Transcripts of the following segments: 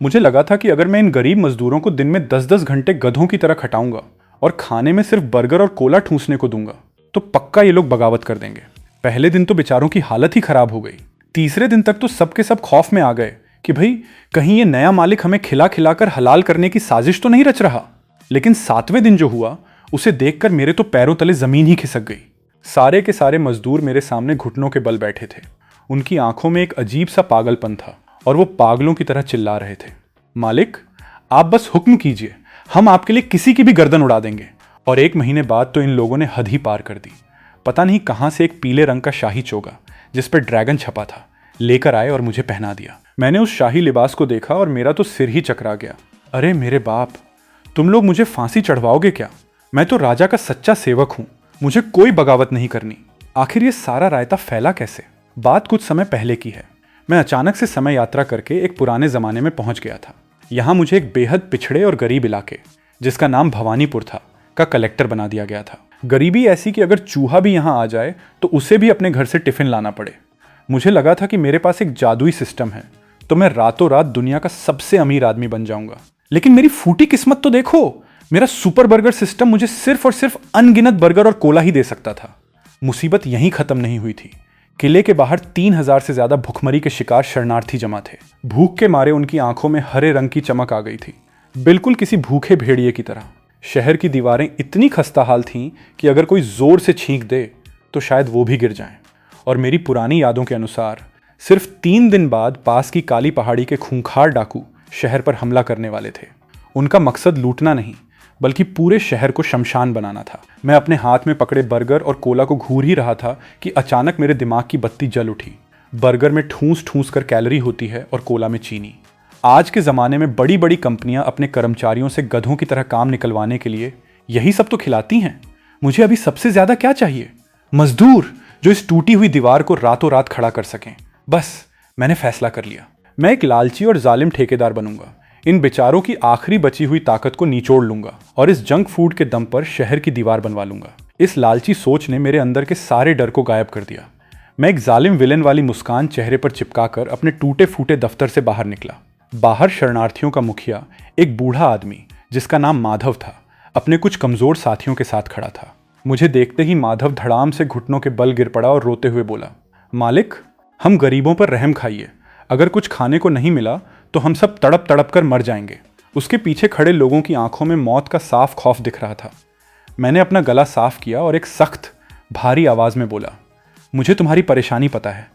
मुझे लगा था कि अगर मैं इन गरीब मजदूरों को दिन में 10-10 घंटे गधों की तरह खटाऊंगा और खाने में सिर्फ बर्गर और कोला ठूंसने को दूंगा तो पक्का ये लोग बगावत कर देंगे। पहले दिन तो बेचारों की हालत ही खराब हो गई। तीसरे दिन तक तो सबके सब खौफ में आ गए कि भाई कहीं ये नया मालिक हमें खिला खिलाकर हलाल करने की साजिश तो नहीं रच रहा। लेकिन 7वें दिन जो हुआ उसे देखकर मेरे तो पैरों तले जमीन ही खिसक गई। सारे के सारे मजदूर मेरे सामने घुटनों के बल बैठे थे। उनकी आंखों में एक अजीब सा पागलपन था और वो पागलों की तरह चिल्ला रहे थे, मालिक आप बस हुक्म कीजिए, हम आपके लिए किसी की भी गर्दन उड़ा देंगे। और 1 महीने बाद तो इन लोगों ने हद ही पार कर दी। पता नहीं कहां से एक पीले रंग का शाही चोगा जिस पर ड्रैगन छपा था लेकर आए और मुझे पहना दिया। मैंने उस शाही लिबास को देखा और मेरा तो सिर ही चकरा गया। अरे मेरे बाप, तुम लोग मुझे फांसी चढ़वाओगे क्या? मैं तो राजा का सच्चा सेवक हूं, मुझे कोई बगावत नहीं करनी। आखिर ये सारा रायता फैला कैसे? बात कुछ समय पहले की है। मैं अचानक से समय यात्रा करके एक पुराने जमाने में पहुंच गया था। यहाँ मुझे एक बेहद पिछड़े और गरीब इलाके जिसका नाम भवानीपुर था का कलेक्टर बना दिया गया था। गरीबी ऐसी कि अगर चूहा भी यहाँ आ जाए तो उसे भी अपने घर से टिफिन लाना पड़े। मुझे लगा था कि मेरे पास एक जादुई सिस्टम है तो मैं रातों रात दुनिया का सबसे अमीर आदमी बन जाऊंगा। लेकिन मेरी फूटी किस्मत तो देखो, मेरा सुपर बर्गर सिस्टम मुझे सिर्फ और सिर्फ अनगिनत बर्गर और कोला ही दे सकता था। मुसीबत यहीं खत्म नहीं हुई थी। किले के बाहर 3000 से ज्यादा भुखमरी के शिकार शरणार्थी जमा थे। भूख के मारे उनकी आंखों में हरे रंग की चमक आ गई थी, बिल्कुल किसी भूखे भेड़िए की तरह। शहर की दीवारें इतनी खस्ता हाल थीं कि अगर कोई जोर से छींक दे तो शायद वो भी गिर जाएं। और मेरी पुरानी यादों के अनुसार सिर्फ 3 दिन बाद पास की काली पहाड़ी के खूंखार डाकू शहर पर हमला करने वाले थे। उनका मकसद लूटना नहीं बल्कि पूरे शहर को शमशान बनाना था। मैं अपने हाथ में पकड़े बर्गर और कोला को घूर ही रहा था कि अचानक मेरे दिमाग की बत्ती जल उठी। बर्गर में ठूंस ठूंस कर कैलोरी होती है और कोला में चीनी। आज के ज़माने में बड़ी बड़ी कंपनियां अपने कर्मचारियों से गधों की तरह काम निकलवाने के लिए यही सब तो खिलाती हैं। मुझे अभी सबसे ज़्यादा क्या चाहिए? मजदूर जो इस टूटी हुई दीवार को रातों रात खड़ा कर सकें। बस मैंने फैसला कर लिया, मैं एक लालची और जालिम ठेकेदार बनूंगा। इन बेचारों की आखिरी बची हुई ताकत को निचोड़ लूंगा और इस जंक फूड के दम पर शहर की दीवार बनवा लूंगा। इस लालची सोच ने मेरे अंदर के सारे डर को गायब कर दिया। मैं एक जालिम विलेन वाली मुस्कान चेहरे पर चिपकाकर अपने टूटे फूटे दफ्तर से बाहर निकला। बाहर शरणार्थियों का मुखिया, एक बूढ़ा आदमी जिसका नाम माधव था, अपने कुछ कमजोर साथियों के साथ खड़ा था। मुझे देखते ही माधव धड़ाम से घुटनों के बल गिर पड़ा और रोते हुए बोला, मालिक हम गरीबों पर रहम खाइए, अगर कुछ खाने को नहीं मिला तो हम सब तड़प तड़प कर मर जाएंगे। उसके पीछे खड़े लोगों की आंखों में मौत का साफ खौफ दिख रहा था। मैंने अपना गला साफ किया और एक सख्त भारी आवाज में बोला, मुझे तुम्हारी परेशानी पता है,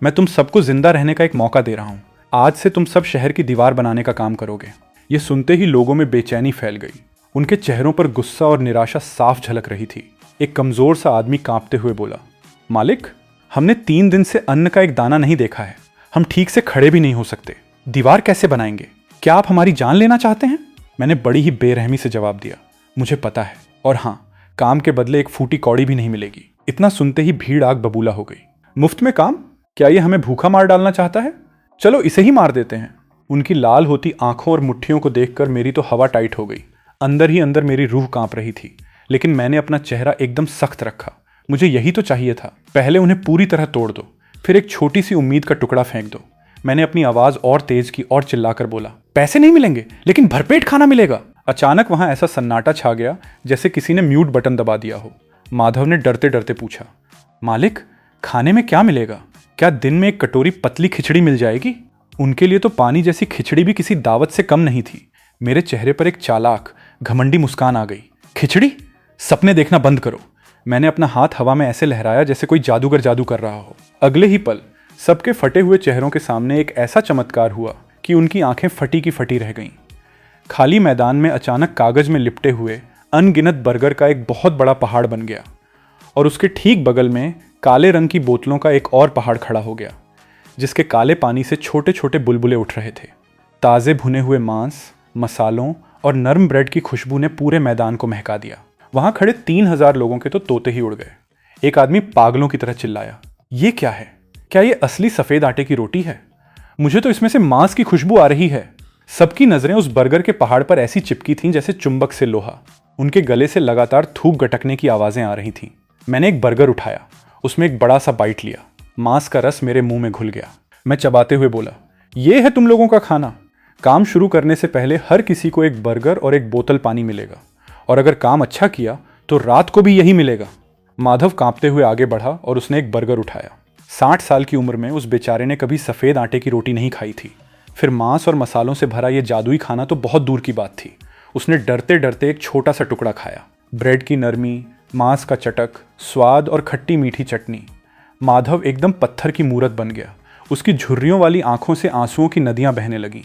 मैं तुम सबको जिंदा रहने का एक मौका दे रहा हूं। आज से तुम सब शहर की दीवार बनाने का काम करोगे। ये सुनते ही लोगों में बेचैनी फैल गई। उनके चेहरों पर गुस्सा और निराशा साफ झलक रही थी। एक कमजोर सा आदमी कांपते हुए बोला, मालिक हमने 3 दिन से अन्न का एक दाना नहीं देखा है, हम ठीक से खड़े भी नहीं हो सकते, दीवार कैसे बनाएंगे? क्या आप हमारी जान लेना चाहते हैं? मैंने बड़ी ही बेरहमी से जवाब दिया, मुझे पता है, और हाँ, काम के बदले एक फूटी कौड़ी भी नहीं मिलेगी। इतना सुनते ही भीड़ आग बबूला हो गई। मुफ्त में काम? क्या ये हमें भूखा मार डालना चाहता है? चलो इसे ही मार देते हैं। उनकी लाल होती आंखों और मुट्ठियों को देखकर मेरी तो हवा टाइट हो गई। अंदर ही अंदर मेरी रूह कांप रही थी, लेकिन मैंने अपना चेहरा एकदम सख्त रखा। मुझे यही तो चाहिए था। पहले उन्हें पूरी तरह तोड़ दो, फिर एक छोटी सी उम्मीद का टुकड़ा फेंक दो। मैंने अपनी आवाज और तेज की और चिल्लाकर बोला, पैसे नहीं मिलेंगे लेकिन भरपेट खाना मिलेगा। अचानक वहां ऐसा सन्नाटा छा गया जैसे किसी ने म्यूट बटन दबा दिया हो। माधव ने डरते डरते पूछा, मालिक खाने में क्या मिलेगा? क्या दिन में एक कटोरी पतली खिचड़ी मिल जाएगी? उनके लिए तो पानी जैसी खिचड़ी भी किसी दावत से कम नहीं थी। मेरे चेहरे पर एक चालाक घमंडी मुस्कान आ गई। खिचड़ी? सपने देखना बंद करो। मैंने अपना हाथ हवा में ऐसे लहराया जैसे कोई जादूगर जादू कर रहा हो। अगले ही पल सबके फटे हुए चेहरों के सामने एक ऐसा चमत्कार हुआ कि उनकी आंखें फटी की फटी रह गईं। खाली मैदान में अचानक कागज में लिपटे हुए अनगिनत बर्गर का एक बहुत बड़ा पहाड़ बन गया और उसके ठीक बगल में काले रंग की बोतलों का एक और पहाड़ खड़ा हो गया, जिसके काले पानी से छोटे छोटे बुलबुले उठ रहे थे। ताज़े भुने हुए मांस, मसालों और नरम ब्रेड की खुशबू ने पूरे मैदान को महका दिया। वहां खड़े 3000 लोगों के तो तोते ही उड़ गए। एक आदमी पागलों की तरह चिल्लाया, ये क्या है? क्या ये असली सफेद आटे की रोटी है? मुझे तो इसमें से मांस की खुशबू आ रही है। सबकी नजरें उस बर्गर के पहाड़ पर ऐसी चिपकी थीं जैसे चुंबक से लोहा। उनके गले से लगातार थूक गटकने की आवाजें आ रही थीं। मैंने एक बर्गर उठाया, उसमें एक बड़ा सा बाइट लिया। मांस का रस मेरे मुंह में घुल गया। मैं चबाते हुए बोला, ये है तुम लोगों का खाना? काम शुरू करने से पहले हर किसी को एक बर्गर और एक बोतल पानी मिलेगा, और अगर काम अच्छा किया तो रात को भी यही मिलेगा। माधव कांपते हुए आगे बढ़ा और उसने एक बर्गर उठाया। 60 साल की उम्र में उस बेचारे ने कभी सफ़ेद आटे की रोटी नहीं खाई थी, फिर मांस और मसालों से भरा ये जादुई खाना तो बहुत दूर की बात थी। उसने डरते डरते एक छोटा सा टुकड़ा खाया। ब्रेड की नरमी, मांस का चटक, स्वाद और खट्टी मीठी चटनी। माधव एकदम पत्थर की मूरत बन गया। उसकी झुर्रियों वाली आंखों से आंसुओं की नदियां बहने लगीं।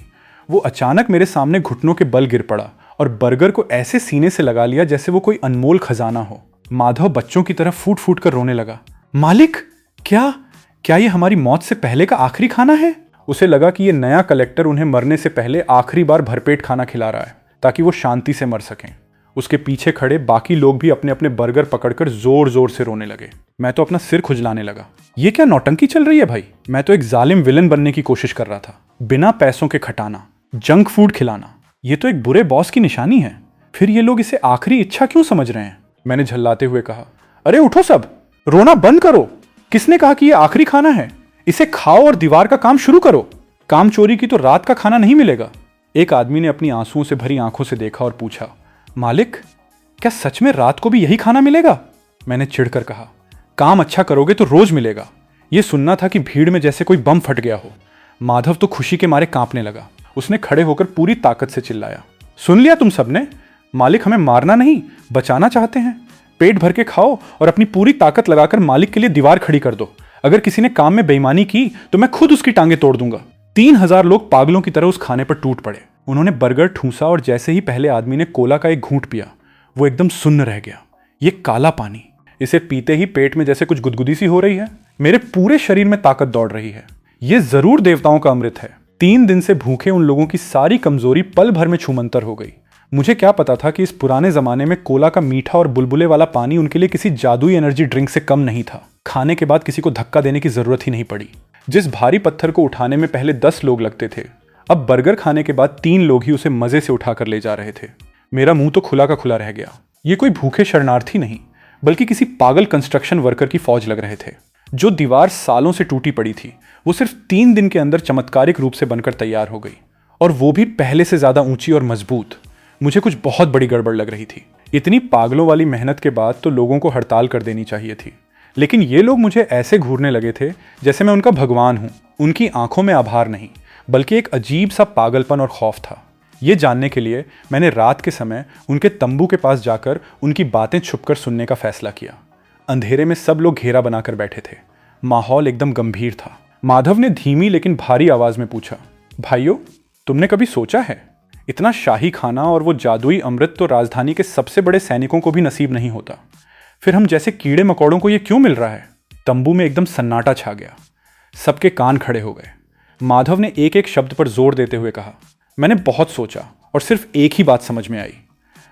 वो अचानक मेरे सामने घुटनों के बल गिर पड़ा और बर्गर को ऐसे सीने से लगा लिया जैसे वो कोई अनमोल खजाना हो। माधव बच्चों की तरह फूट फूट कर रोने लगा। मालिक, क्या ये हमारी मौत से पहले का आखिरी खाना है? उसे लगा कि ये नया कलेक्टर उन्हें मरने से पहले आखिरी बार भरपेट खाना खिला रहा है ताकि वो शांति से मर सकें। उसके पीछे खड़े बाकी लोग भी अपने अपने बर्गर पकड़कर जोर जोर से रोने लगे। मैं तो अपना सिर खुजलाने लगा। ये क्या नौटंकी चल रही है भाई? मैं तो एक जालिम विलन बनने की कोशिश कर रहा था। बिना पैसों के खटाना, जंक फूड खिलाना, ये तो एक बुरे बॉस की निशानी है। फिर ये लोग इसे आखिरी इच्छा क्यों समझ रहे हैं? मैंने झल्लाते हुए कहा, अरे उठो सब, रोना बंद करो। किसने कहा कि ये आखिरी खाना है? इसे खाओ और दीवार का काम शुरू करो। काम चोरी की तो रात का खाना नहीं मिलेगा। एक आदमी ने अपनी आंसुओं से भरी आंखों से देखा और पूछा, मालिक, क्या सच में रात को भी यही खाना मिलेगा? मैंने चिढ़कर कहा, काम अच्छा करोगे तो रोज मिलेगा। यह सुनना था कि भीड़ में जैसे कोई बम फट गया हो। माधव तो खुशी के मारे कांपने लगा। उसने खड़े होकर पूरी ताकत से चिल्लाया, सुन लिया तुम सबने? मालिक हमें मारना नहीं, बचाना चाहते हैं। पेट भर के खाओ और अपनी पूरी ताकत लगाकर मालिक के लिए दीवार खड़ी कर दो। अगर किसी ने काम में बेईमानी की तो मैं खुद उसकी टांगे तोड़ दूंगा। 3000 लोग पागलों की तरह उस खाने पर टूट पड़े। उन्होंने बर्गर ठूंसा और जैसे ही पहले आदमी ने कोला का एक घूंट पिया, वो एकदम सुन्न रह गया। ये काला पानी, इसे पीते ही पेट में जैसे कुछ गुदगुदी सी हो रही है। मेरे पूरे शरीर में ताकत दौड़ रही है। ये जरूर देवताओं का अमृत है। 3 दिन से भूखे उन लोगों की सारी कमजोरी पल भर में छूमंतर हो गई। मुझे क्या पता था कि इस पुराने जमाने में कोला का मीठा और बुलबुले वाला पानी उनके लिए किसी जादुई एनर्जी ड्रिंक से कम नहीं था। खाने के बाद किसी को धक्का देने की जरूरत ही नहीं पड़ी। जिस भारी पत्थर को उठाने में पहले 10 लोग लगते थे, अब बर्गर खाने के बाद 3 लोग ही उसे मजे से उठाकर ले जा रहे थे। मेरा मुंह तो खुला का खुला रह गया। ये कोई भूखे शरणार्थी नहीं, बल्कि किसी पागल कंस्ट्रक्शन वर्कर की फौज लग रहे थे। जो दीवार सालों से टूटी पड़ी थी, वो सिर्फ 3 दिन के अंदर चमत्कारिक रूप से बनकर तैयार हो गई, और वो भी पहले से ज्यादा ऊंची और मजबूत। मुझे कुछ बहुत बड़ी गड़बड़ लग रही थी। इतनी पागलों वाली मेहनत के बाद तो लोगों को हड़ताल कर देनी चाहिए थी, लेकिन ये लोग मुझे ऐसे घूरने लगे थे जैसे मैं उनका भगवान हूं। उनकी आंखों में आभार नहीं, बल्कि एक अजीब सा पागलपन और खौफ था। ये जानने के लिए मैंने रात के समय उनके तंबू के पास जाकर उनकी बातें छुपकर सुनने का फैसला किया। अंधेरे में सब लोग घेरा बनाकर बैठे थे। माहौल एकदम गंभीर था। माधव ने धीमी लेकिन भारी आवाज में पूछा, भाइयों, तुमने कभी सोचा है, इतना शाही खाना और वो जादुई अमृत तो राजधानी के सबसे बड़े सैनिकों को भी नसीब नहीं होता। फिर हम जैसे कीड़े मकोड़ों को ये क्यों मिल रहा है? तंबू में एकदम सन्नाटा छा गया। सबके कान खड़े हो गए। माधव ने एक एक शब्द पर जोर देते हुए कहा, मैंने बहुत सोचा और सिर्फ एक ही बात समझ में आई।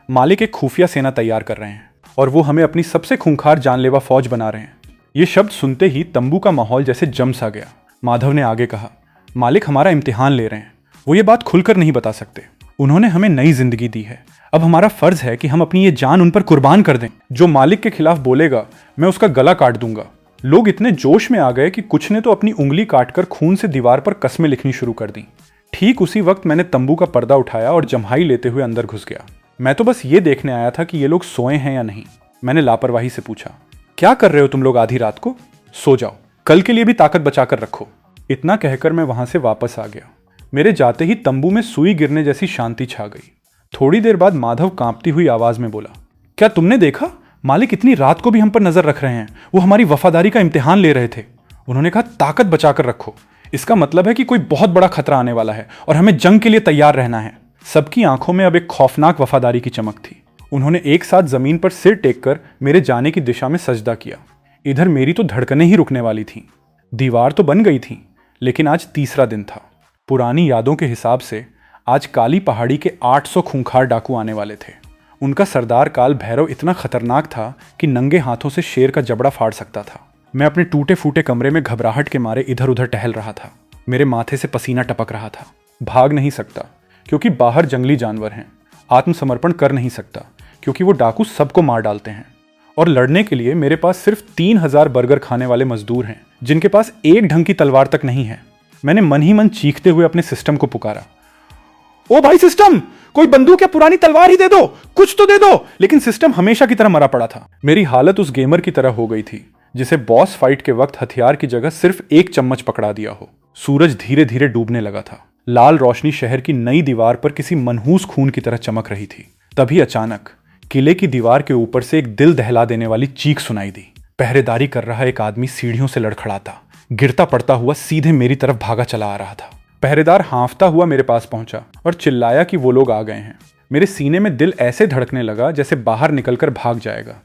मालिक एक खुफिया सेना तैयार कर रहे हैं और वो हमें अपनी सबसे खूंखार जानलेवा फौज बना रहे हैं। ये शब्द सुनते ही तंबू का माहौल जैसे जम सा गया। माधव ने आगे कहा, मालिक हमारा इम्तिहान ले रहे हैं। वो ये बात खुलकर नहीं बता सकते। उन्होंने हमें नई जिंदगी दी है। अब हमारा फर्ज है कि हम अपनी ये जान उन पर कुर्बान कर दें। जो मालिक के खिलाफ बोलेगा, मैं उसका गला काट दूंगा। लोग इतने जोश में आ गए कि कुछ ने तो अपनी उंगली काटकर खून से दीवार पर कस्में लिखनी शुरू कर दी। ठीक उसी वक्त मैंने तंबू का पर्दा उठाया और जम्हाई लेते हुए अंदर घुस गया। मैं तो बस ये देखने आया था कि ये लोग सोए हैं या नहीं। मैंने लापरवाही से पूछा, क्या कर रहे हो तुम लोग आधी रात को? सो जाओ, कल के लिए भी ताकत बचाकर रखो। इतना कहकर मैं वहां से वापस आ गया। मेरे जाते ही तंबू में सुई गिरने जैसी शांति छा गई। थोड़ी देर बाद माधव कांपती हुई आवाज में बोला, क्या तुमने देखा? मालिक इतनी रात को भी हम पर नजर रख रहे हैं। वो हमारी वफादारी का इम्तिहान ले रहे थे। उन्होंने कहा, ताकत बचाकर रखो। इसका मतलब है कि कोई बहुत बड़ा खतरा आने वाला है और हमें जंग के लिए तैयार रहना है। सबकी आंखों में अब एक खौफनाक वफादारी की चमक थी। उन्होंने एक साथ जमीन पर सिर टेककर मेरे जाने की दिशा में सजदा किया। इधर मेरी तो धड़कनें ही रुकने वाली थीं। दीवार तो बन गई थी, लेकिन आज तीसरा दिन था। पुरानी यादों के हिसाब से आज काली पहाड़ी के 800 खूंखार डाकू आने वाले थे। उनका सरदार काल भैरव इतना खतरनाक था कि नंगे हाथों से शेर का जबड़ा फाड़ सकता था। मैं अपने टूटे फूटे कमरे में घबराहट के मारे इधर उधर टहल रहा था। मेरे माथे से पसीना टपक रहा था। भाग नहीं सकता क्योंकि बाहर जंगली जानवर हैं। आत्मसमर्पण कर नहीं सकता क्योंकि वो डाकू सबको मार डालते हैं। और लड़ने के लिए मेरे पास सिर्फ 3000 बर्गर खाने वाले मजदूर हैं, जिनके पास एक ढंग की तलवार तक नहीं है। मैंने मन ही मन चीखते हुए अपने सिस्टम को पुकारा, ओ भाई सिस्टम, कोई बंदूक या पुरानी तलवार ही दे दो, कुछ तो दे दो। लेकिन सिस्टम हमेशा की तरह मरा पड़ा था। मेरी हालत उस गेमर की तरह हो गई थी जिसे बॉस फाइट के वक्त हथियार की जगह सिर्फ एक चम्मच पकड़ा दिया हो। सूरज धीरे धीरे डूबने लगा था। लाल रोशनी शहर की नई दीवार पर किसी मनहूस खून की तरह चमक रही थी। तभी अचानक किले की दीवार के ऊपर से एक दिल दहला देने वाली चीख सुनाई दी। पहरेदारी कर रहा एक आदमी सीढ़ियों से लड़खड़ाता, गिरता पड़ता हुआ सीधे मेरी तरफ भागा चला आ रहा था। पहरेदार हांफता हुआ मेरे पास पहुंचा और चिल्लाया कि वो लोग आ गए हैं। मेरे सीने में दिल ऐसे धड़कने लगा जैसे बाहर निकलकर भाग जाएगा।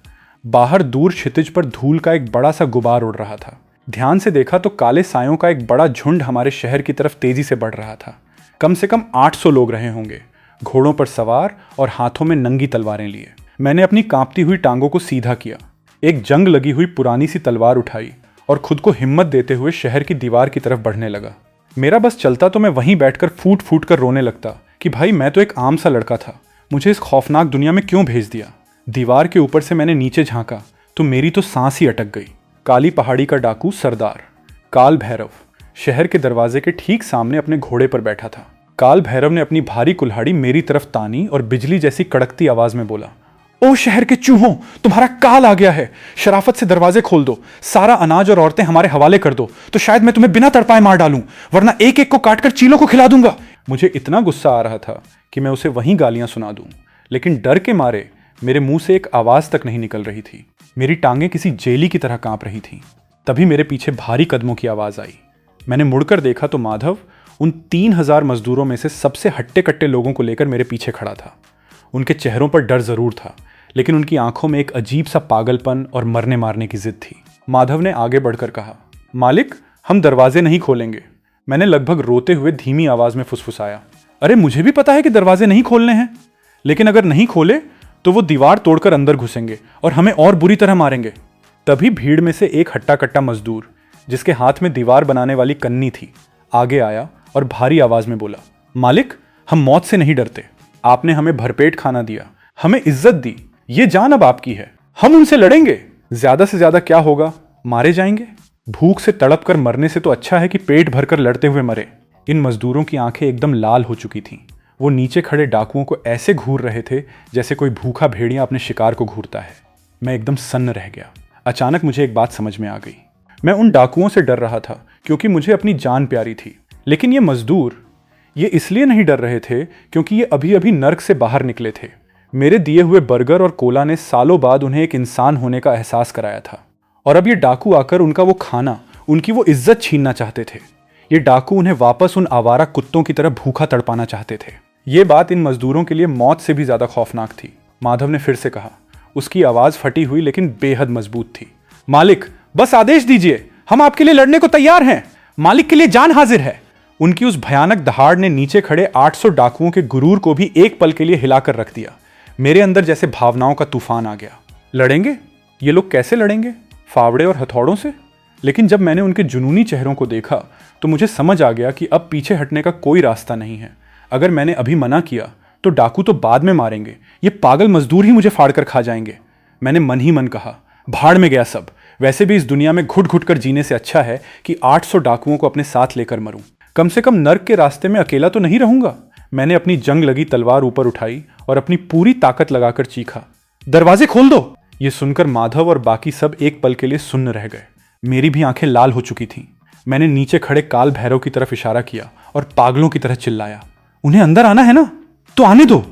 बाहर दूर क्षितिज पर धूल का एक बड़ा सा गुबार उड़ रहा था। ध्यान से देखा तो काले सायों का एक बड़ा झुंड हमारे शहर की तरफ तेजी से बढ़ रहा था। कम से कम 800 लोग रहे होंगे, घोड़ों पर सवार और हाथों में नंगी तलवारें लिए। मैंने अपनी कांपती हुई टांगों को सीधा किया, एक जंग लगी हुई पुरानी सी तलवार उठाई और खुद को हिम्मत देते हुए शहर की दीवार की तरफ बढ़ने लगा। मेरा बस चलता तो मैं वहीं बैठकर फूट फूट कर रोने लगता कि भाई मैं तो एक आम सा लड़का था, मुझे इस खौफनाक दुनिया में क्यों भेज दिया। दीवार के ऊपर से मैंने नीचे झांका तो मेरी तो सांस ही अटक गई। काली पहाड़ी का डाकू सरदार काल भैरव शहर के दरवाजे के ठीक सामने अपने घोड़े पर बैठा था। काल भैरव ने अपनी भारी कुल्हाड़ी मेरी तरफ तानी और बिजली जैसी कड़कती आवाज में बोला, ओ शहर के चूहों, तुम्हारा काल आ गया है। शराफत से दरवाजे खोल दो, सारा अनाज और औरतें हमारे हवाले कर दो, तो शायद मैं तुम्हें बिना तड़पाए मार डालूं, वरना एक एक को काटकर चीलों को खिला दूंगा। मुझे इतना गुस्सा आ रहा था कि मैं उसे वहीं गालियां सुना दूं, लेकिन डर के मारे मेरे मुंह से एक आवाज तक नहीं निकल रही थी। मेरी टांगें किसी जेली की तरह कांप रही थीं। तभी मेरे पीछे भारी कदमों की आवाज आई। मैंने मुड़कर देखा तो माधव उन 3000 मजदूरों में से सबसे हट्टे कट्टे लोगों को लेकर मेरे पीछे खड़ा था। उनके चेहरों पर डर जरूर था, लेकिन उनकी आंखों में एक अजीब सा पागलपन और मरने मारने की जिद थी। माधव ने आगे बढ़कर कहा, मालिक, हम दरवाजे नहीं खोलेंगे। मैंने लगभग रोते हुए धीमी आवाज में फुसफुसाया, अरे मुझे भी पता है कि दरवाजे नहीं खोलने हैं, लेकिन अगर नहीं खोले तो वो दीवार तोड़कर अंदर घुसेंगे और हमें और बुरी तरह मारेंगे। तभी भीड़ में से एक हट्टा कट्टा मजदूर जिसके हाथ में दीवार बनाने वाली कन्नी थी आगे आया और भारी आवाज में बोला, मालिक, हम मौत से नहीं डरते। आपने हमें भरपेट खाना दिया, हमें इज्जत दी, ये जान अब आपकी है, हम उनसे लड़ेंगे। ज्यादा से ज्यादा क्या होगा, मारे जाएंगे। भूख से तड़प कर मरने से तो अच्छा है कि पेट भरकर लड़ते हुए मरे। इन मजदूरों की आंखें एकदम लाल हो चुकी थीं। वो नीचे खड़े डाकुओं को ऐसे घूर रहे थे जैसे कोई भूखा भेड़िया अपने शिकार को घूरता है। मैं एकदम सन्न रह गया। अचानक मुझे एक बात समझ में आ गई। मैं उन डाकुओं से डर रहा था क्योंकि मुझे अपनी जान प्यारी थी, लेकिन ये मजदूर ये इसलिए नहीं डर रहे थे क्योंकि ये अभी अभी नर्क से बाहर निकले थे। मेरे दिए हुए बर्गर और कोला ने सालों बाद उन्हें एक इंसान होने का एहसास कराया था, और अब ये डाकू आकर उनका वो खाना, उनकी वो इज्जत छीनना चाहते थे। ये डाकू उन्हें वापस उन आवारा कुत्तों की तरह भूखा तड़पाना चाहते थे। ये बात इन मजदूरों के लिए मौत से भी ज्यादा खौफनाक थी। माधव ने फिर से कहा, उसकी आवाज फटी हुई लेकिन बेहद मजबूत थी, मालिक, बस आदेश दीजिए, हम आपके लिए लड़ने को तैयार हैं। मालिक के लिए जान हाजिर है। उनकी उस भयानक दहाड़ ने नीचे खड़े 800 डाकुओं के गुरूर को भी एक पल के लिए हिलाकर रख दिया। मेरे अंदर जैसे भावनाओं का तूफान आ गया। लड़ेंगे? ये लोग कैसे लड़ेंगे? फावड़े और हथौड़ों से? लेकिन जब मैंने उनके जुनूनी चेहरों को देखा तो मुझे समझ आ गया कि अब पीछे हटने का कोई रास्ता नहीं है। अगर मैंने अभी मना किया तो डाकू तो बाद में मारेंगे, ये पागल मजदूर ही मुझे फाड़कर खा जाएंगे। मैंने मन ही मन कहा, भाड़ में गया सब, वैसे भी इस दुनिया में घुट घुट कर जीने से अच्छा है कि 800 डाकुओं को अपने साथ लेकर मरूं। कम से कम नर्क के रास्ते में अकेला तो नहीं रहूंगा। मैंने अपनी जंग लगी तलवार ऊपर उठाई और अपनी पूरी ताकत लगाकर चीखा, दरवाजे खोल दो। ये सुनकर माधव और बाकी सब एक पल के लिए सुन्न रह गए। मेरी भी आंखें लाल हो चुकी थीं। मैंने नीचे खड़े काल भैरव की तरफ इशारा किया और पागलों की तरह चिल्लाया, उन्हें अंदर आना है ना, तो आने दो।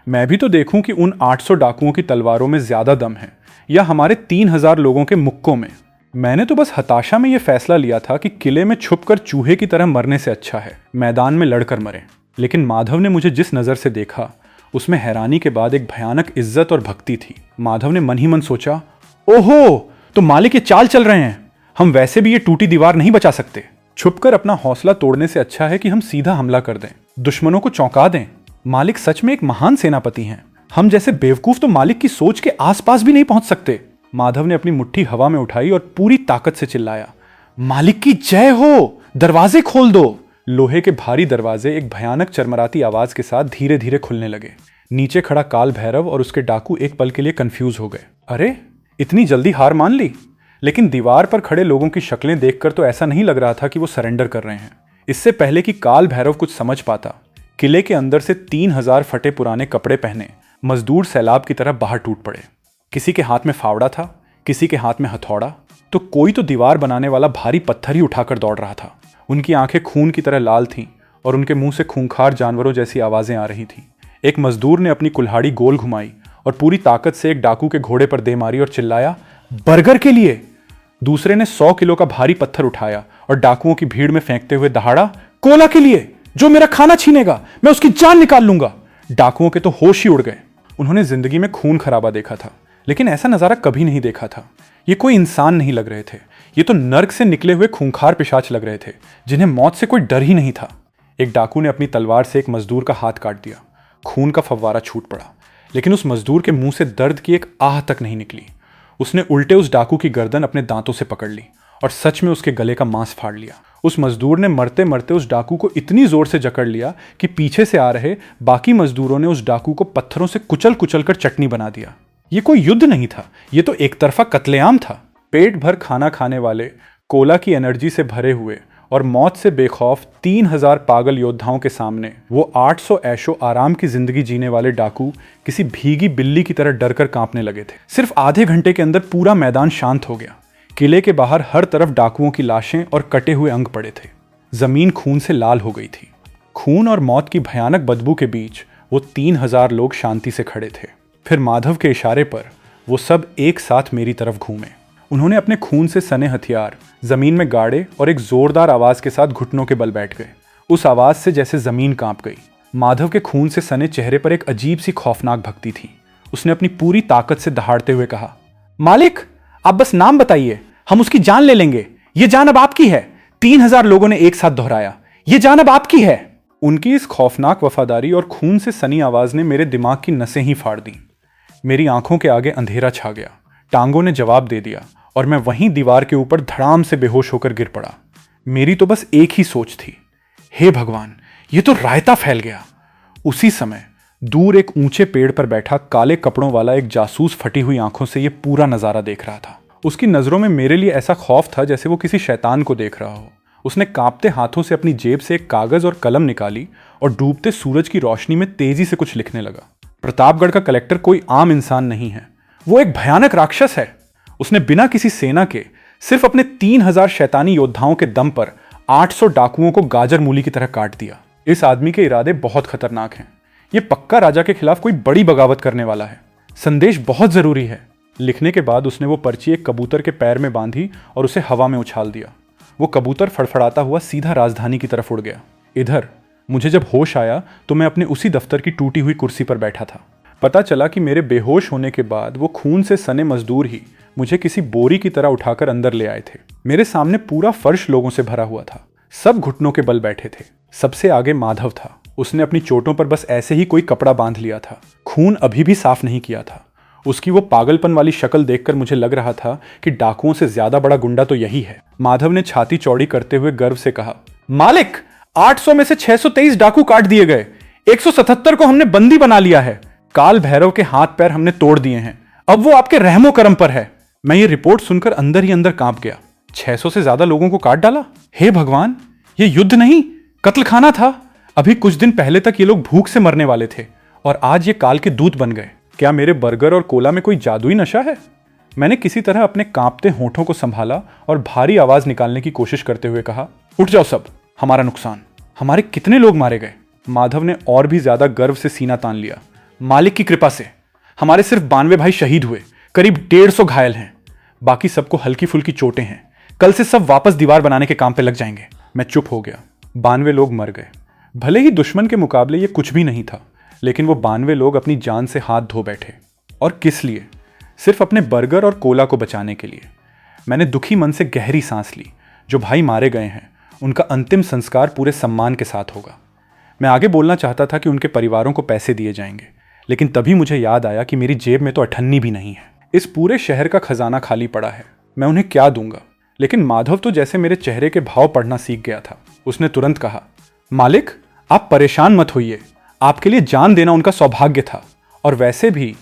मैं भी तो देखूं कि उन 800 डाकुओं की तलवारों में ज्यादा दम है या हमारे 3000 लोगों के मुक्कों में। मैंने तो बस हताशा में यह फैसला लिया था कि किले में छुपकर चूहे की तरह मरने से अच्छा है मैदान में लड़कर मरे। लेकिन माधव ने मुझे जिस नजर से देखा उसमें हैरानी के बाद एक भयानक इज्जत और भक्ति थी। माधव ने मन ही मन सोचा, ओहो, तो मालिक ये चाल चल रहे हैं, हम वैसे भी ये टूटी दीवार नहीं बचा सकते। छुपकर अपना हौसला तोड़ने से अच्छा है कि हम सीधा हमला कर दें, दुश्मनों को चौंका दें। मालिक सच में एक महान सेनापति हैं। हम जैसे बेवकूफ तो मालिक की सोच के आसपास भी नहीं पहुंच सकते। माधव ने अपनी मुट्ठी हवा में उठाई और पूरी ताकत से चिल्लाया, मालिक की जय हो, दरवाजे खोल दो। लोहे के भारी दरवाजे एक भयानक चरमराती आवाज के साथ धीरे धीरे खुलने लगे। नीचे खड़ा काल भैरव और उसके डाकू एक पल के लिए कंफ्यूज हो गए। अरे, इतनी जल्दी हार मान ली? लेकिन दीवार पर खड़े लोगों की शक्लें देखकर तो ऐसा नहीं लग रहा था कि वो सरेंडर कर रहे हैं। इससे पहले कि काल भैरव कुछ समझ पाता, किले के अंदर से 3000 फटे पुराने कपड़े पहने मजदूर सैलाब की तरह बाहर टूट पड़े। किसी के हाथ में फावड़ा था, किसी के हाथ में हथौड़ा, तो कोई तो दीवार बनाने वाला भारी पत्थर ही उठाकर दौड़ रहा था। उनकी आंखें खून की तरह लाल थीं और उनके मुंह से खूंखार जानवरों जैसी आवाजें आ रही थीं। एक मजदूर ने अपनी कुल्हाड़ी गोल घुमाई और पूरी ताकत से एक डाकू के घोड़े पर दे मारी और चिल्लाया, बर्गर के लिए। दूसरे ने 100 किलो का भारी पत्थर उठाया और डाकुओं की भीड़ में फेंकते हुए दहाड़ा, कोला के लिए, जो मेरा खाना छीनेगा मैं उसकी जान निकाल लूंगा। डाकुओं के तो होश ही उड़ गए। उन्होंने जिंदगी में खून खराबा देखा था, लेकिन ऐसा नजारा कभी नहीं देखा था। ये कोई इंसान नहीं लग रहे थे, ये तो नर्क से निकले हुए खूंखार पिशाच लग रहे थे, जिन्हें मौत से कोई डर ही नहीं था। एक डाकू ने अपनी तलवार से एक मजदूर का हाथ काट दिया। खून का फव्वारा छूट पड़ा, लेकिन उस मजदूर के मुंह से दर्द की एक आह तक नहीं निकली। उसने उल्टे उस डाकू की गर्दन अपने दांतों से पकड़ ली और सच में उसके गले का मांस फाड़ लिया। उस मजदूर ने मरते मरते उस डाकू को इतनी जोर से जकड़ लिया कि पीछे से आ रहे बाकी मजदूरों ने उस डाकू को पत्थरों से कुचल कुचल कर चटनी बना दिया। ये कोई युद्ध नहीं था, ये तो एक तरफा कत्लेआम था। पेट भर खाना खाने वाले, कोला की एनर्जी से भरे हुए और मौत से बेखौफ 3000 पागल योद्धाओं के सामने वो 800 ऐशो आराम की जिंदगी जीने वाले डाकू किसी भीगी बिल्ली की तरह डरकर कांपने लगे थे। सिर्फ आधे घंटे के अंदर पूरा मैदान शांत हो गया। किले के बाहर हर तरफ डाकुओं की लाशें और कटे हुए अंग पड़े थे। जमीन खून से लाल हो गई थी। खून और मौत की भयानक बदबू के बीच वो 3000 लोग शांति से खड़े थे। फिर माधव के इशारे पर वो सब एक साथ मेरी तरफ घूमे। उन्होंने अपने खून से सने हथियार जमीन में गाड़े और एक जोरदार आवाज के साथ घुटनों के बल बैठ गए। उस आवाज से जैसे जमीन कांप गई। माधव के खून से सने चेहरे पर एक अजीब सी खौफनाक भक्ति थी। उसने अपनी पूरी ताकत से दहाड़ते हुए कहा, मालिक, आप बस नाम बताइए, हम उसकी जान ले लेंगे। ये जान अब आपकी है। 3000 लोगों ने एक साथ दोहराया, ये जान अब आपकी है। उनकी इस खौफनाक वफादारी और खून से सनी आवाज ने मेरे दिमाग की नसें ही फाड़ दी। मेरी आंखों के आगे अंधेरा छा गया। टांगों ने जवाब दे दिया और मैं वहीं दीवार के ऊपर धड़ाम से बेहोश होकर गिर पड़ा। मेरी तो बस एक ही सोच थी, हे भगवान, ये तो रायता फैल गया। उसी समय दूर एक ऊंचे पेड़ पर बैठा काले कपड़ों वाला एक जासूस फटी हुई आंखों से यह पूरा नजारा देख रहा था। उसकी नजरों में मेरे लिए ऐसा खौफ था जैसे वो किसी शैतान को देख रहा हो। उसने कांपते हाथों से अपनी जेब से एक कागज और कलम निकाली और डूबते सूरज की रोशनी में तेजी से कुछ लिखने लगा। प्रतापगढ़ का कलेक्टर कोई आम इंसान नहीं है, वो एक भयानक राक्षस है। उसने बिना किसी सेना के सिर्फ अपने 3000 शैतानी योद्धाओं के दम पर 800 डाकुओं को गाजर मूली की तरह काट दिया। इस आदमी के इरादे बहुत खतरनाक हैं। ये पक्का राजा के खिलाफ कोई बड़ी बगावत करने वाला है। संदेश बहुत जरूरी है। लिखने के बाद उसने वो पर्ची एक कबूतर के पैर में बांधी और उसे हवा में उछाल दिया। वो कबूतर फड़फड़ाता हुआ सीधा राजधानी की तरफ उड़ गया। इधर मुझे जब होश आया तो मैं अपने उसी दफ्तर की टूटी हुई कुर्सी पर बैठा था। पता चला कि मेरे बेहोश होने के बाद वो खून से सने मजदूर ही मुझे किसी बोरी की तरह उठाकर अंदर ले आए थे। मेरे सामने पूरा फर्श लोगों से भरा हुआ था। सब घुटनों के बल बैठे थे। सबसे आगे माधव था। उसने अपनी चोटों पर बस ऐसे ही कोई कपड़ा बांध लिया था। खून अभी भी साफ नहीं किया था। उसकी वो पागलपन वाली शक्ल देखकर मुझे लग रहा था कि डाकुओं से ज्यादा बड़ा गुंडा तो यही है। माधव ने छाती चौड़ी करते हुए गर्व से कहा, मालिक, 800 में से 623 डाकू काट दिए गए। 177 को हमने बंदी बना लिया है। काल भैरव के हाथ पैर हमने तोड़ दिए हैं। अब वो आपके रहमो करम पर है। मैं ये रिपोर्ट सुनकर अंदर ही अंदर कांप गया। 600 से ज्यादा लोगों को काट डाला। हे भगवान, ये युद्ध नहीं, कत्लखाना था। अभी कुछ दिन पहले तक ये लोग भूख से मरने वाले थे और आज ये काल के दूत बन गए। क्या मेरे बर्गर और कोला में कोई जादुई नशा है? मैंने किसी तरह अपने कांपते होठों को संभाला और भारी आवाज निकालने की कोशिश करते हुए कहा, उठ जाओ सब, हमारा नुकसान। हमारे कितने लोग मारे गए? माधव ने और भी ज्यादा गर्व से सीना तान लिया। मालिक की कृपा से हमारे सिर्फ 92 भाई शहीद हुए, करीब 150 घायल हैं, बाकी सबको हल्की फुल्की चोटें हैं। कल से सब वापस दीवार बनाने के काम पे लग जाएंगे। मैं चुप हो गया। 92 लोग मर गए। भले ही दुश्मन के मुकाबले ये कुछ भी नहीं था, लेकिन वो 92 लोग अपनी जान से हाथ धो बैठे। और किस लिए? सिर्फ अपने बर्गर और कोला को बचाने के लिए। मैंने दुखी मन से गहरी सांस ली। जो भाई मारे गए हैं उनका अंतिम संस्कार पूरे सम्मान के साथ होगा। मैं आगे बोलना चाहता था कि उनके परिवारों को पैसे दिए जाएंगे, लेकिन तभी मुझे याद आया कि मेरी जेब में तो 98 भी नहीं है। इस पूरे शहर का खजाना खाली पड़ा है, मैं उन्हें क्या दूंगा? लेकिन माधव तो जैसे मेरे चेहरे के भाव पढ़ना सीख गया था। उसने तुरंत कहा, मालिक, आप परेशान मत होइए, आपके लिए जान देना उनका सौभाग्य था। और वैसे भी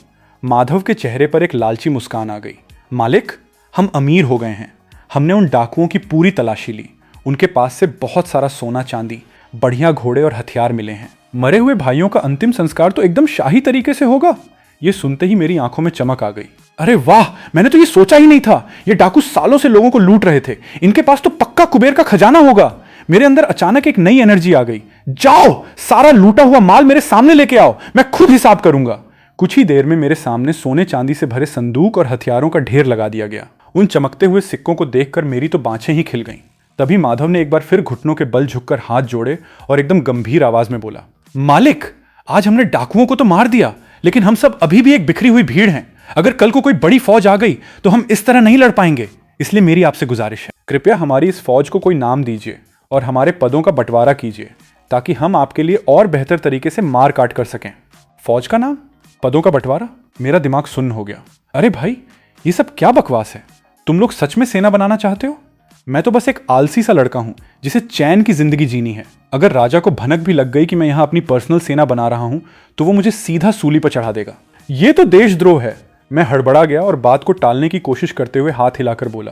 माधव के चेहरे पर एक लालची मुस्कान आ गई। मालिक, हम अमीर हो गए हैं। हमने उन डाकुओं की पूरी तलाशी ली। उनके पास से बहुत सारा सोना चांदी, बढ़िया घोड़े और हथियार मिले हैं। मरे हुए भाइयों का अंतिम संस्कार तो एकदम शाही तरीके से होगा। ये सुनते ही मेरी आंखों में चमक आ गई। अरे वाह, मैंने तो ये सोचा ही नहीं था। ये डाकू सालों से लोगों को लूट रहे थे, इनके पास तो पक्का कुबेर का खजाना होगा। मेरे अंदर अचानक एक नई एनर्जी आ गई। जाओ, सारा लूटा हुआ माल मेरे सामने लेके आओ, मैं खुद हिसाब करूंगा। कुछ ही देर में मेरे सामने सोने चांदी से भरे संदूक और हथियारों का ढेर लगा दिया गया। उन चमकते हुए सिक्कों को देखकर मेरी तो बाँछें ही खिल गईं। तभी माधव ने एक बार फिर घुटनों के बल झुककर हाथ जोड़े और एकदम गंभीर आवाज में बोला, मालिक, आज हमने डाकुओं को तो मार दिया, लेकिन हम सब अभी भी एक बिखरी हुई भीड़ हैं। अगर कल को कोई बड़ी फौज आ गई तो हम इस तरह नहीं लड़ पाएंगे। इसलिए मेरी आपसे गुजारिश है, कृपया हमारी इस फौज को कोई नाम दीजिए और हमारे पदों का बंटवारा कीजिए, ताकि हम आपके लिए और बेहतर तरीके से मार काट कर सकें। फौज का नाम, पदों का बंटवारा? मेरा दिमाग सुन्न हो गया। अरे भाई, ये सब क्या बकवास है? तुम लोग सच में सेना बनाना चाहते हो? मैं तो बस एक आलसी सा लड़का हूं जिसे चैन की जिंदगी जीनी है। अगर राजा को भनक भी लग गई कि मैं यहां अपनी पर्सनल सेना बना रहा हूं तो वो मुझे सीधा सूली पर चढ़ा देगा। ये तो देशद्रोह है। मैं हड़बड़ा गया और बात को टालने की कोशिश करते हुए हाथ हिलाकर बोला,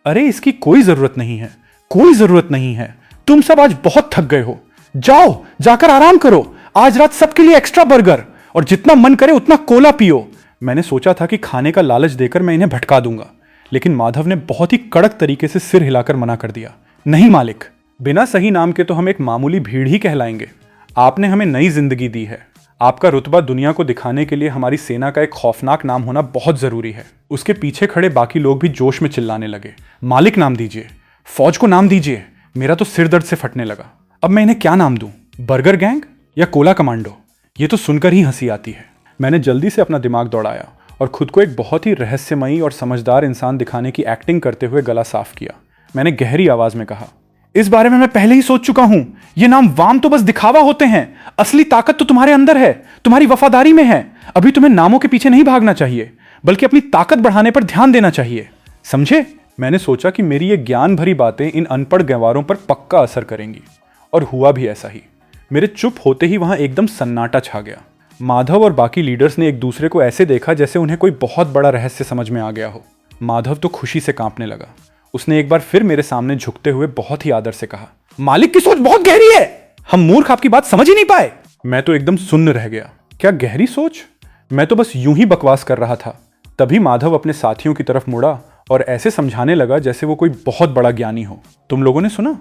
अरे इसकी कोई जरूरत नहीं है, कोई जरूरत नहीं है। तुम सब आज बहुत थक गए हो, जाओ जाकर आराम करो। आज रात सबके लिए एक्स्ट्रा बर्गर और जितना मन करे उतना कोला पियो। मैंने सोचा था कि खाने का लालच देकर मैं इन्हें भटका दूंगा, लेकिन माधव ने बहुत ही कड़क तरीके से सिर हिलाकर मना कर दिया। नहीं मालिक, बिना सही नाम के तो हम एक मामूली भीड़ ही कहलाएंगे। आपने हमें नई जिंदगी दी है। आपका रुतबा दुनिया को दिखाने के लिए हमारी सेना का एक खौफनाक नाम होना बहुत जरूरी है। उसके पीछे खड़े बाकी लोग भी जोश में चिल्लाने लगे, मालिक नाम दीजिए, फौज को नाम दीजिए। मेरा तो सिर दर्द से फटने लगा। अब मैं इन्हें क्या नाम दूं? बर्गर गैंग या कोला कमांडो? ये तो सुनकर ही हंसी आती है। मैंने जल्दी से अपना दिमाग दौड़ाया और खुद को एक बहुत ही रहस्यमयी और समझदार इंसान दिखाने की एक्टिंग करते हुए गला साफ किया। मैंने गहरी आवाज में कहा, इस बारे में मैं पहले ही सोच चुका हूं। ये नाम वाम तो बस दिखावा होते हैं, असली ताकत तो तुम्हारे अंदर है, तुम्हारी वफादारी में है। अभी तुम्हें नामों के पीछे नहीं भागना चाहिए, बल्कि अपनी ताकत बढ़ाने पर ध्यान देना चाहिए, समझे? मैंने सोचा कि मेरी ये ज्ञान भरी बातें इन अनपढ़ गंवारों पर पक्का असर करेंगी, और हुआ भी ऐसा ही। मेरे चुप होते ही वहां एकदम सन्नाटा छा गया। माधव और बाकी लीडर्स ने एक दूसरे को ऐसे देखा जैसे उन्हें कोई बहुत बड़ा रहस्य समझ में आ गया हो। माधव तो खुशी से कांपने लगा। उसने एक बार फिर मेरे सामने झुकते हुए बहुत ही आदर से कहा, मालिक की सोच बहुत गहरी है, हम मूर्ख आपकी बात समझ ही नहीं पाए। मैं तो एकदम सुन्न रह गया। क्या गहरी सोच? मैं तो बस यूं ही बकवास कर रहा था। तभी माधव अपने साथियों की तरफ मुड़ा और ऐसे समझाने लगा जैसे वो कोई बहुत बड़ा ज्ञानी हो। तुम लोगों ने सुना?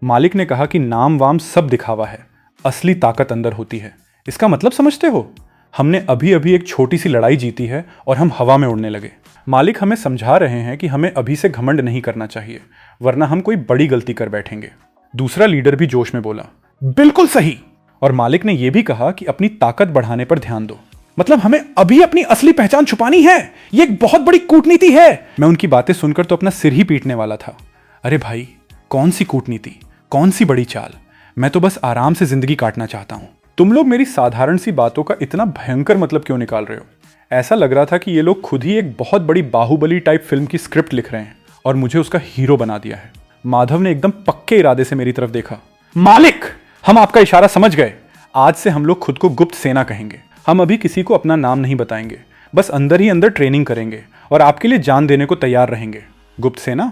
मालिक ने कहा कि नाम वाम सब दिखावा है, असली ताकत अंदर होती है। इसका मतलब समझते हो? हमने अभी अभी एक छोटी सी लड़ाई जीती है और हम हवा में उड़ने लगे। मालिक हमें समझा रहे हैं कि हमें अभी से घमंड नहीं करना चाहिए, वरना हम कोई बड़ी गलती कर बैठेंगे। दूसरा लीडर भी जोश में बोला, बिल्कुल सही। और मालिक ने यह भी कहा कि अपनी ताकत बढ़ाने पर ध्यान दो। मतलब हमें अभी अपनी असली पहचान छुपानी है? ये एक बहुत बड़ी कूटनीति है। मैं उनकी बातें सुनकर तो अपना सिर ही पीटने वाला था। अरे भाई, कौन सी कूटनीति, कौन सी बड़ी चाल? मैं तो बस आराम से जिंदगी काटना चाहता हूं। तुम लोग मेरी साधारण सी बातों का इतना भयंकर मतलब क्यों निकाल रहे हो? ऐसा लग रहा था कि ये लोग खुद ही एक बहुत बड़ी बाहुबली टाइप फिल्म की स्क्रिप्ट लिख रहे हैं और मुझे उसका हीरो बना दिया है। माधव ने एकदम पक्के इरादे से मेरी तरफ देखा। मालिक, हम आपका इशारा समझ गए। आज से हम लोग खुद को गुप्त सेना कहेंगे। हम अभी किसी को अपना नाम नहीं बताएंगे, बस अंदर ही अंदर ट्रेनिंग करेंगे और आपके लिए जान देने को तैयार रहेंगे। गुप्त सेना?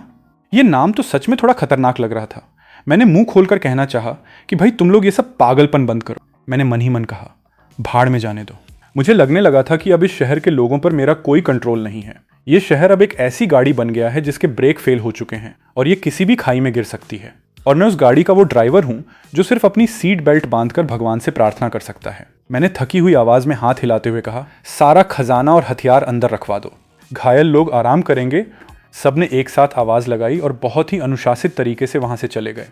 ये नाम तो सच में थोड़ा खतरनाक लग रहा था। मैंने मुंह खोलकर कहना चाहा कि भाई तुम लोग ये सब पागलपन बंद करो। मैंने मन ही मन कहा, भाड़ में जाने दो। मुझे लगने लगा था कि अब इस शहर के लोगों पर मेरा कोई कंट्रोल नहीं है। ये शहर अब एक ऐसी गाड़ी बन गया है जिसके ब्रेक फेल हो चुके हैं और ये किसी भी खाई में गिर सकती है। और मैं उस गाड़ी का वो ड्राइवर हूं जो सिर्फ अपनी सीट बेल्ट बांधकर भगवान से प्रार्थना कर सकता है। मैंने थकी हुई आवाज में हाथ हिलाते हुए कहा, सारा खजाना और हथियार अंदर रखवा दो। घायल लोग आराम करेंगे। सबने एक साथ आवाज लगाई और बहुत ही अनुशासित तरीके से वहां से चले गए।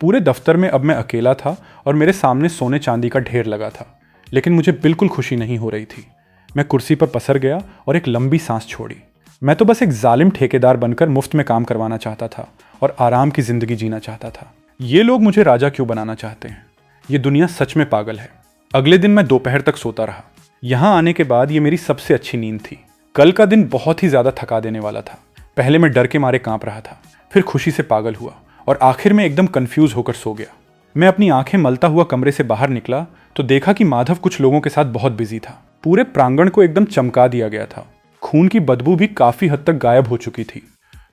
पूरे दफ्तर में अब मैं अकेला था और मेरे सामने सोने चांदी का ढेर लगा था, लेकिन मुझे बिल्कुल खुशी नहीं हो रही थी। मैं कुर्सी पर पसर गया और एक लंबी सांस छोड़ी। मैं तो बस एक जालिम ठेकेदार बनकर मुफ्त में काम करवाना चाहता था और आराम की जिंदगी जीना चाहता था। ये लोग मुझे राजा क्यों बनाना चाहते हैं? ये दुनिया सच में पागल है। अगले दिन मैं दोपहर तक सोता रहा। यहाँ आने के बाद ये मेरी सबसे अच्छी नींद थी। कल का दिन बहुत ही ज्यादा थका देने वाला था। पहले मैं डर के मारे कांप रहा था, फिर खुशी से पागल हुआ और आखिर में एकदम कंफ्यूज होकर सो गया। मैं अपनी आंखें मलता हुआ कमरे से बाहर निकला तो देखा कि माधव कुछ लोगों के साथ बहुत बिजी था। पूरे प्रांगण को एकदम चमका दिया गया था। खून की बदबू भी काफी हद तक गायब हो चुकी थी।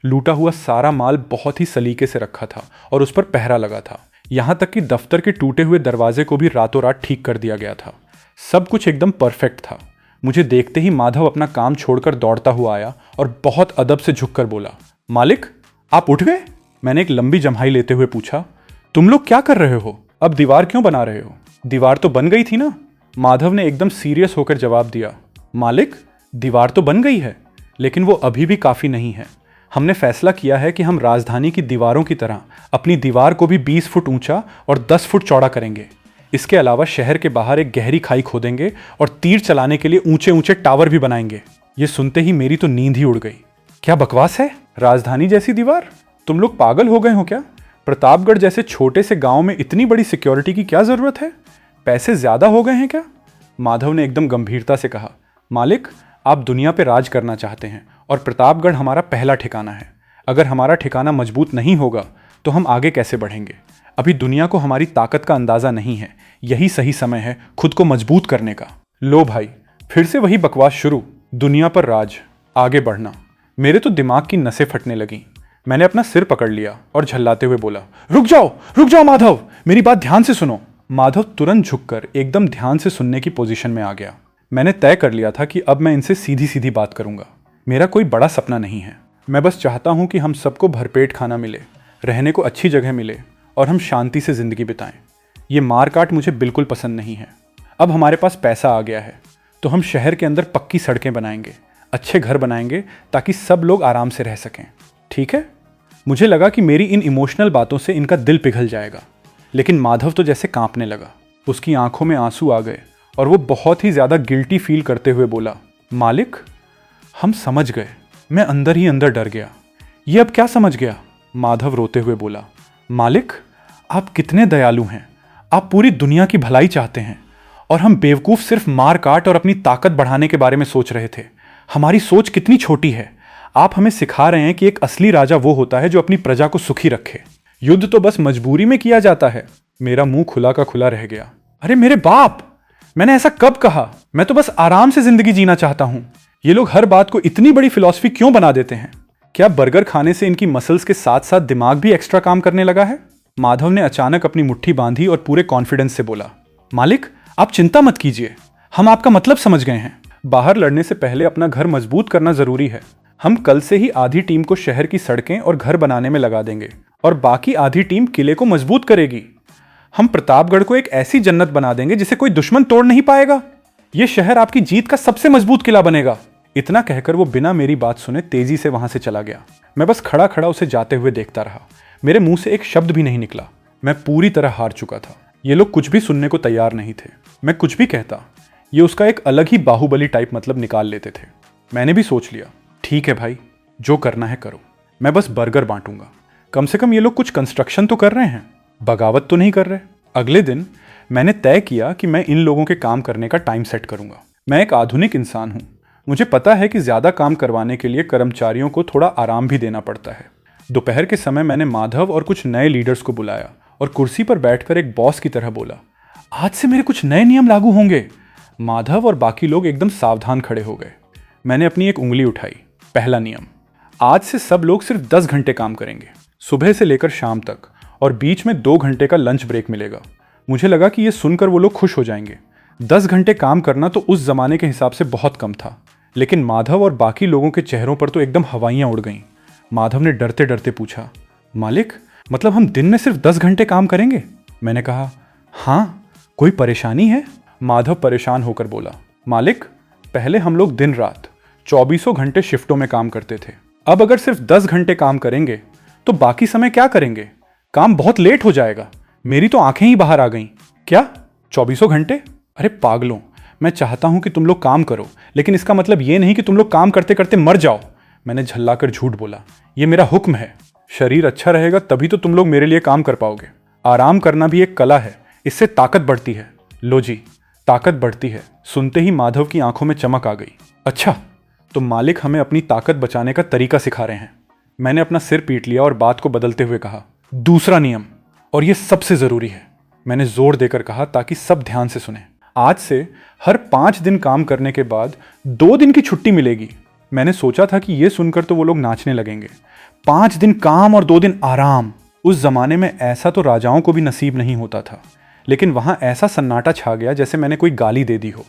लूटा हुआ सारा माल बहुत ही सलीके से रखा था और उस पर पहरा लगा था। यहाँ तक कि दफ्तर के टूटे हुए दरवाजे को भी रातों रात ठीक कर दिया गया था। सब कुछ एकदम परफेक्ट था। मुझे देखते ही माधव अपना काम छोड़कर दौड़ता हुआ आया और बहुत अदब से झुककर बोला, मालिक आप उठ गए? मैंने एक लंबी जम्हाई लेते हुए पूछा, तुम लोग क्या कर रहे हो? अब दीवार क्यों बना रहे हो? दीवार तो बन गई थी ना। माधव ने एकदम सीरियस होकर जवाब दिया, मालिक दीवार तो बन गई है, लेकिन वो अभी भी काफ़ी नहीं है। हमने फैसला किया है कि हम राजधानी की दीवारों की तरह अपनी दीवार को भी 20 फुट ऊंचा और 10 फुट चौड़ा करेंगे। इसके अलावा शहर के बाहर एक गहरी खाई खोदेंगे और तीर चलाने के लिए ऊंचे ऊंचे टावर भी बनाएंगे। ये सुनते ही मेरी तो नींद ही उड़ गई। क्या बकवास है? राजधानी जैसी दीवार? तुम लोग पागल हो गए हो क्या? प्रतापगढ़ जैसे छोटे से गांव में इतनी बड़ी सिक्योरिटी की क्या जरूरत है? पैसे ज्यादा हो गए हैं क्या? माधव ने एकदम गंभीरता से कहा, मालिक आप दुनिया पे राज करना चाहते हैं और प्रतापगढ़ हमारा पहला ठिकाना है। अगर हमारा ठिकाना मजबूत नहीं होगा तो हम आगे कैसे बढ़ेंगे? अभी दुनिया को हमारी ताकत का अंदाजा नहीं है। यही सही समय है खुद को मजबूत करने का। लो भाई, फिर से वही बकवास शुरू। दुनिया पर राज, आगे बढ़ना। मेरे तो दिमाग की नसें फटने लगी। मैंने अपना सिर पकड़ लिया और झल्लाते हुए बोला, रुक जाओ माधव, मेरी बात ध्यान से सुनो। माधव तुरंत झुककर एकदम ध्यान से सुनने की पोजीशन में आ गया। मैंने तय कर लिया था कि अब मैं इनसे सीधी सीधी बात करूंगा। मेरा कोई बड़ा सपना नहीं है। मैं बस चाहता हूं कि हम सबको भरपेट खाना मिले, रहने को अच्छी जगह मिले और हम शांति से जिंदगी बिताएं। ये मार काट मुझे बिल्कुल पसंद नहीं है। अब हमारे पास पैसा आ गया है तो हम शहर के अंदर पक्की सड़कें बनाएंगे, अच्छे घर बनाएंगे ताकि सब लोग आराम से रह सकें। ठीक है? मुझे लगा कि मेरी इन इमोशनल बातों से इनका दिल पिघल जाएगा, लेकिन माधव तो जैसे कांपने लगा। उसकी आंखों में आंसू आ गए और वो बहुत ही ज़्यादा गिल्टी फील करते हुए बोला, मालिक हम समझ गए। मैं अंदर ही अंदर डर गया। ये अब क्या समझ गया? माधव रोते हुए बोला, मालिक आप कितने दयालु हैं। आप पूरी दुनिया की भलाई चाहते हैं और हम बेवकूफ़ सिर्फ मार काट और अपनी ताकत बढ़ाने के बारे में सोच रहे थे। हमारी सोच कितनी छोटी है। आप हमें सिखा रहे हैं कि एक असली राजा वो होता है जो अपनी प्रजा को सुखी रखे। युद्ध तो बस मजबूरी में किया जाता है। मेरा मुंह खुला का खुला रह गया। अरे मेरे बाप, मैंने ऐसा कब कहा? मैं तो बस आराम से जिंदगी जीना चाहता हूं। ये लोग हर बात को इतनी बड़ी फिलॉसफी क्यों बना देते हैं? क्या बर्गर खाने से इनकी मसल्स के साथ साथ दिमाग भी एक्स्ट्रा काम करने लगा है? माधव ने अचानक अपनी मुट्ठी बांधी और पूरे कॉन्फिडेंस से बोला, मालिक आप चिंता मत कीजिए, हम आपका मतलब समझ गए हैं। बाहर लड़ने से पहले अपना घर मजबूत करना जरूरी है। हम कल से ही आधी टीम को शहर की सड़कें और घर बनाने में लगा देंगे और बाकी आधी टीम किले को मजबूत करेगी। हम प्रतापगढ़ को एक ऐसी जन्नत बना देंगे जिसे कोई दुश्मन तोड़ नहीं पाएगा। यह शहर आपकी जीत का सबसे मजबूत किला बनेगा। इतना कहकर वो बिना मेरी बात सुने तेजी से वहां से चला गया। मैं बस खड़ा खड़ा उसे जाते हुए देखता रहा। मेरे मुंह से एक शब्द भी नहीं निकला। मैं पूरी तरह हार चुका था। ये लोग कुछ भी सुनने को तैयार नहीं थे। मैं कुछ भी कहता, ये उसका एक अलग ही बाहुबली टाइप मतलब निकाल लेते थे। मैंने भी सोच लिया, ठीक है भाई, जो करना है करो। मैं बस बर्गर बांटूंगा। कम से कम ये लोग कुछ कंस्ट्रक्शन तो कर रहे हैं, बगावत तो नहीं कर रहे। अगले दिन मैंने तय किया कि मैं इन लोगों के काम करने का टाइम सेट करूंगा। मैं एक आधुनिक इंसान हूं। मुझे पता है कि ज़्यादा काम करवाने के लिए कर्मचारियों को थोड़ा आराम भी देना पड़ता है। दोपहर के समय मैंने माधव और कुछ नए लीडर्स को बुलाया और कुर्सी पर बैठकर एक बॉस की तरह बोला, आज से मेरे कुछ नए नियम लागू होंगे। माधव और बाकी लोग एकदम सावधान खड़े हो गए। मैंने अपनी एक उंगली उठाई। पहला नियम, आज से सब लोग सिर्फ 10 घंटे काम करेंगे, सुबह से लेकर शाम तक, और बीच में 2 घंटे का लंच ब्रेक मिलेगा। मुझे लगा कि ये सुनकर वो लोग खुश हो जाएंगे। 10 घंटे काम करना तो उस जमाने के हिसाब से बहुत कम था, लेकिन माधव और बाकी लोगों के चेहरों पर तो एकदम हवाइयाँ उड़ गईं। माधव ने डरते डरते पूछा, मालिक मतलब हम दिन में सिर्फ 10 घंटे काम करेंगे? मैंने कहा, हाँ, कोई परेशानी है? माधव परेशान होकर बोला, मालिक पहले हम लोग दिन रात 24 घंटे शिफ्टों में काम करते थे। अब अगर सिर्फ 10 घंटे काम करेंगे तो बाकी समय क्या करेंगे? काम बहुत लेट हो जाएगा। मेरी तो आंखें ही बाहर आ गईं। क्या 24 घंटे? अरे पागलों, मैं चाहता हूं कि तुम लोग काम करो, लेकिन इसका मतलब ये नहीं कि तुम लोग काम करते करते मर जाओ। मैंने झल्लाकर झूठ बोला, ये मेरा हुक्म है। शरीर अच्छा रहेगा तभी तो तुम लोग मेरे लिए काम कर पाओगे। आराम करना भी एक कला है, इससे ताकत बढ़ती है। लो जी, ताकत बढ़ती है। सुनते ही माधव की आंखों में चमक आ गई। अच्छा, तो मालिक हमें अपनी ताकत बचाने का तरीका सिखा रहे हैं। मैंने अपना सिर पीट लिया और बात को बदलते हुए कहा, दूसरा नियम, और यह सबसे जरूरी है। मैंने जोर देकर कहा ताकि सब ध्यान से सुने। आज से हर 5 दिन काम करने के बाद 2 दिन की छुट्टी मिलेगी। मैंने सोचा था कि यह सुनकर तो वो लोग नाचने लगेंगे। 5 दिन काम और 2 दिन आराम। उस जमाने में ऐसा तो राजाओं को भी नसीब नहीं होता था, लेकिन वहां ऐसा सन्नाटा छा गया जैसे मैंने कोई गाली दे दी हो।